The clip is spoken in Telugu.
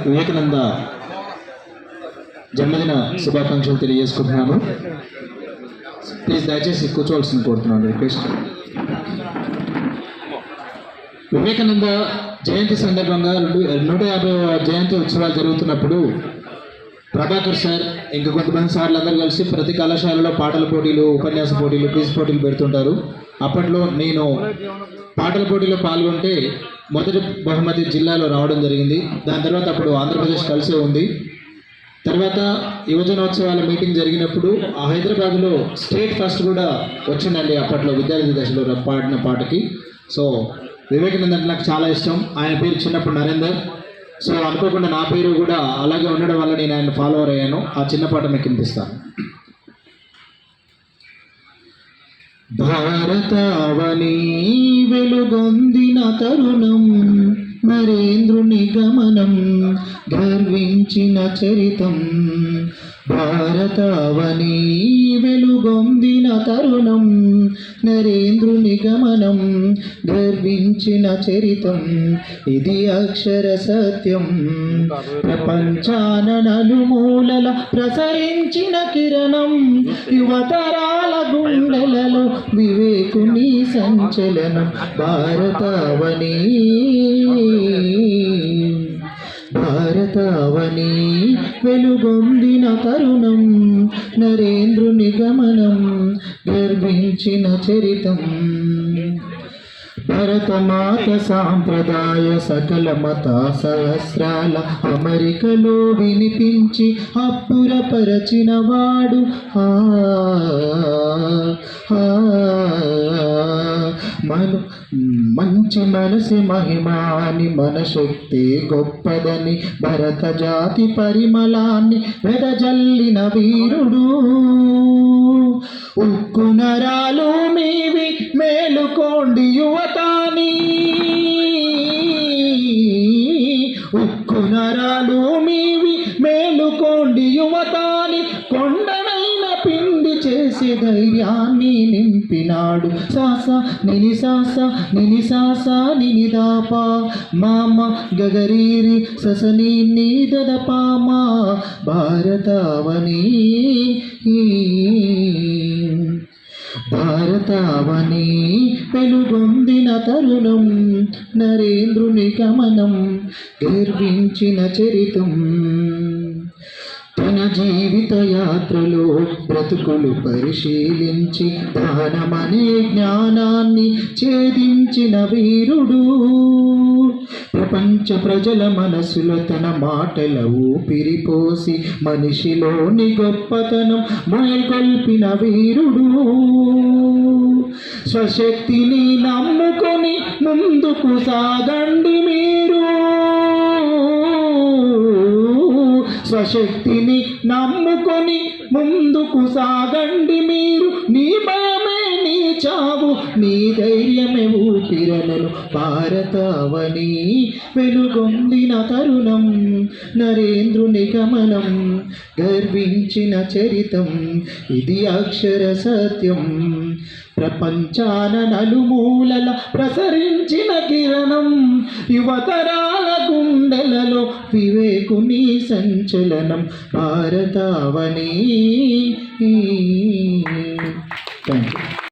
వివేకానంద జన్మదిన శుభాకాంక్షలు తెలియజేసుకుంటున్నాను. ప్లీజ్ దయచేసి కూర్చోవలసింది కోరుతున్నాను. రిక్వెస్ట్. వివేకానంద జయంతి సందర్భంగా 150వ జయంతి ఉత్సవాలు జరుగుతున్నప్పుడు ప్రభాకర్ సార్ ఇంకా కొంతమంది సార్లు అందరూ కలిసి ప్రతి కళాశాలలో పాటల పోటీలు, ఉపన్యాస పోటీలు, క్విజ్ పోటీలు పెడుతుంటారు. అప్పట్లో నేను పాటల పోటీలో పాల్గొంటే మొదటి బహుమతి జిల్లాలో రావడం జరిగింది. దాని తర్వాత అప్పుడు ఆంధ్రప్రదేశ్ కలిసే ఉంది. తర్వాత యువజనోత్సవాల మీటింగ్ జరిగినప్పుడు హైదరాబాద్లో స్టేట్ ఫస్ట్ కూడా వచ్చిందండి. అప్పట్లో విద్యార్థి దశలో పాడిన పాటకి. సో వివేకానంద అంటే నాకు చాలా ఇష్టం. ఆయన పేరు చిన్నప్పుడు నరేందర్. సో అనుకోకుండా నా పేరు కూడా అలాగే ఉండడం వల్ల నేను ఆయన ఫాలోవర్ అయ్యాను. ఆ చిన్న పాట మీకు వినిపిస్తాను. భారతావని వెలుగొందిన తరుణం, నరేంద్రుని గమనం గర్వించిన చరితం. భారతావని వెలుగొందిన తరుణం, నరేంద్రుని గమనం గర్వించిన చరితం. ఇది అక్షర సత్యం, ప్రపంచాన నలుమూలల ప్రసరించిన కిరణం. యువతరాల గుండెలలో వివేకుని సంచలనం. భారతావని భారతావని వెలుగొందిన తరుణం, నరేంద్రుని గమనం గర్వించిన చరితం. భరతమాత సాంప్రదాయ సకల మత సహస్రాల అమరికలో వినిపించి అబ్బురపరచిన వాడు. మంచి మనసి మహిమాని, మన శక్తి గొప్పదని భరత జాతి పరిమళాన్ని వెదజల్లిన వీరుడు. ఉక్కు నరాలు మీవి మేలుకోండి యువతాని, ఉక్కు నరాలు మీవి మేలుకోండి యువతాని. కొండనైన పిండి చేసే ధైర్యాన్ని నింపినాడు. సాస నిని సాస నిని సాస నిని దాప మామ గగరీరి ససని నీ దదపామా. భారతావని భారతావని వెలుగొందిన తరుణం, నరేంద్రుని గమనం గర్వించిన చరితం. తన జీవిత యాత్రలో బ్రతుకులు పరిశీలించి దానమనే జ్ఞానాన్ని ఛేదించిన వీరుడు. ప్రపంచ ప్రజల మనసులో తన మాటల ఊపిరిపోసి మనిషిలోని గొప్పతనం మొయగొల్పిన వీరుడు. స్వశక్తిని నమ్ముకొని ముందుకు సాగండి మీరు, స్వశక్తిని నమ్ముకొని ముందుకు సాగండి మీరు. నీ భయమే నీ చావు, నీ ధైర్యమే ఊపిరలను. భారతావని వెలుగొందిన తరుణం, నరేంద్రుని గమనం గర్వించిన చరితం. ఇది అక్షర సత్యం, ప్రపంచాన నలుమూలల ప్రసరించిన కిరణం. యువతరాల గుండెలలో వివేకుని సంచలనం. భారతావని. Thank you.